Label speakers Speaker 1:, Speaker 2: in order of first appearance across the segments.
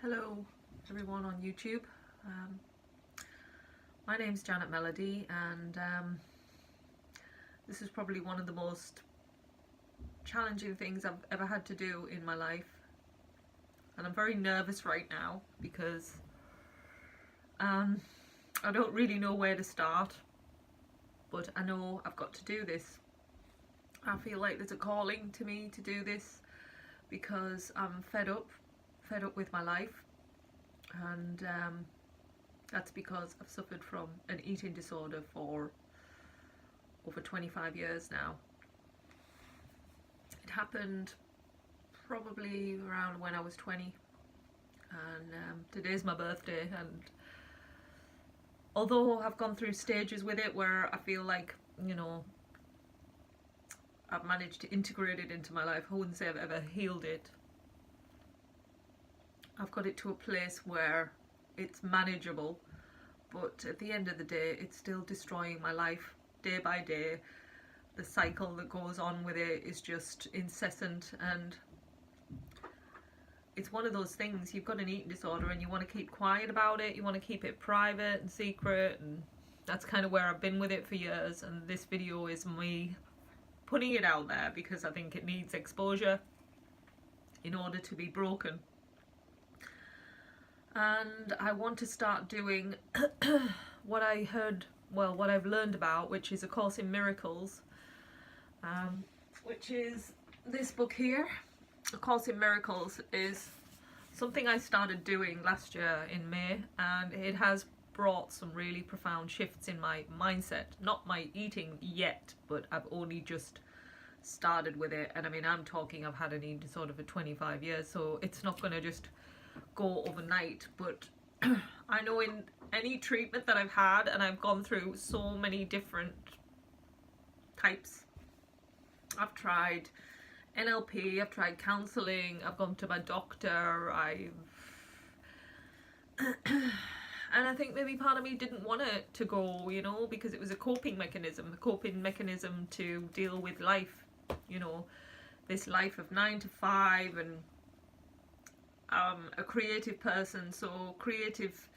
Speaker 1: Hello everyone on YouTube. My name's Janet Melody, and this is probably one of the most challenging things I've ever had to do in my life, and I'm very nervous right now because I don't really know where to start, but I know I've got to do this. I feel like there's a calling to me to do this because I'm fed up with my life, and that's because I've suffered from an eating disorder for over 25 years now. It happened probably around when I was 20, and today's my birthday, and although I've gone through stages with it where I feel like, I've managed to integrate it into my life, I wouldn't say I've ever healed it. I've got it to a place where it's manageable, but at the end of the day it's still destroying my life day by day. The cycle that goes on with it is just incessant, and it's one of those things, you've got an eating disorder and you want to keep quiet about it, you want to keep it private and secret, and that's kind of where I've been with it for years. And this video is me putting it out there because I think it needs exposure in order to be broken. And I want to start doing what I've learned about, which is A Course in Miracles, which is this book here. A Course in Miracles is something I started doing last year in May, and it has brought some really profound shifts in my mindset. Not my eating yet, but I've only just started with it. And I mean, I've had an eating disorder for 25 years, so it's not going to just go overnight. But I know in any treatment that I've had, and I've gone through so many different types. I've tried NLP, I've tried counselling, I've gone to my doctor, and I think maybe part of me didn't want it to go, because it was a coping mechanism to deal with life, this life of 9 to 5, and a creative person, so creative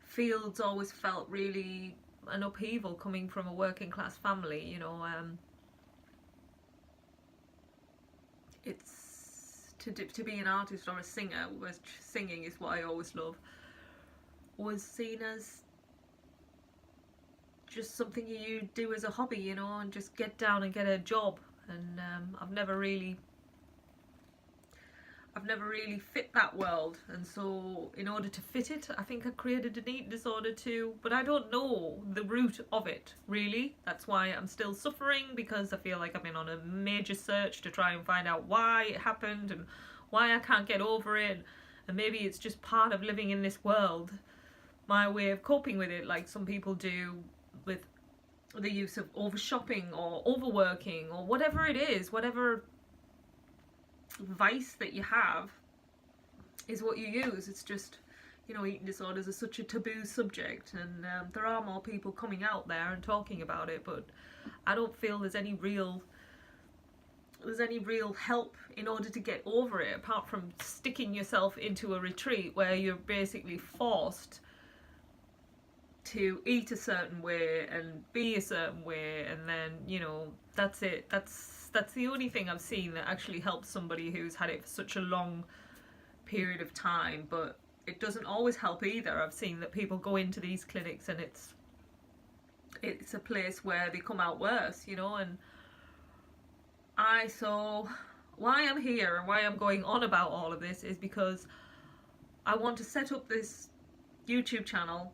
Speaker 1: fields always felt really an upheaval coming from a working class family. It's to be an artist or a singer, which singing is what I always love, was seen as just something you do as a hobby, and just get down and get a job. And I've never really fit that world, and so in order to fit it, I think I created an eating disorder too, but I don't know the root of it really. That's why I'm still suffering, because I feel like I've been on a major search to try and find out why it happened and why I can't get over it. And maybe it's just part of living in this world, my way of coping with it, like some people do with the use of over shopping or overworking or whatever it is. Whatever vice that you have is what you use. It's just, eating disorders are such a taboo subject, and there are more people coming out there and talking about it, but I don't feel there's any real help in order to get over it, apart from sticking yourself into a retreat where you're basically forced to eat a certain way and be a certain way, and then that's it. That's the only thing I've seen that actually helps somebody who's had it for such a long period of time. But it doesn't always help either. I've seen that people go into these clinics and it's a place where they come out worse, and so why I'm here and why I'm going on about all of this is because I want to set up this YouTube channel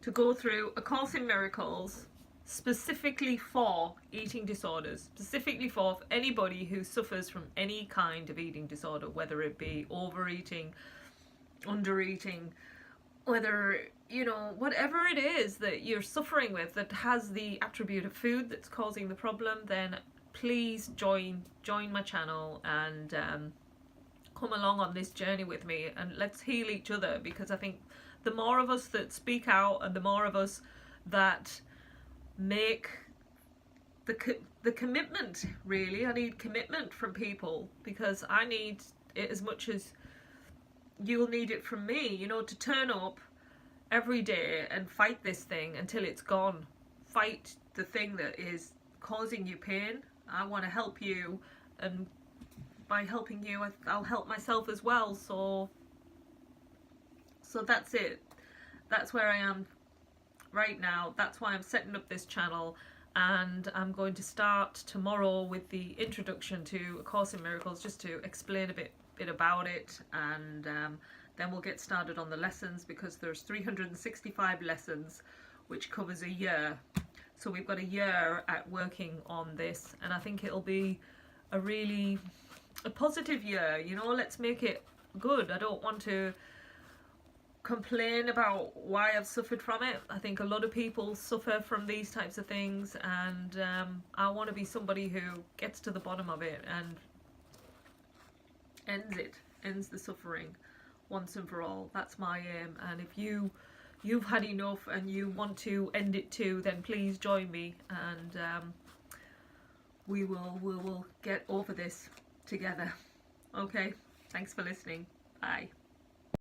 Speaker 1: to go through A Course in Miracles specifically for eating disorders, specifically for anybody who suffers from any kind of eating disorder, whether it be overeating, undereating, whether, whatever it is that you're suffering with that has the attribute of food that's causing the problem, then please join my channel and come along on this journey with me, and let's heal each other. Because I think the more of us that speak out, and the more of us that make the commitment, really, I need commitment from people, because I need it as much as you'll need it from me, you know, to turn up every day and fight this thing until it's gone. Fight the thing that is causing you pain. I want to help you, and by helping you, I'll help myself as well. So that's it. That's where I am right now. That's why I'm setting up this channel, and I'm going to start tomorrow with the introduction to A Course in Miracles, just to explain a bit about it, and then we'll get started on the lessons, because there's 365 lessons, which covers a year. So we've got a year at working on this, and I think it'll be a really positive year, you know. Let's make it good. I don't want to complain about why I've suffered from it. I think a lot of people suffer from these types of things, and I want to be somebody who gets to the bottom of it and ends the suffering once and for all. That's my aim. And if you've had enough and you want to end it too, then please join me, and we will get over this together. Okay, thanks for listening. Bye.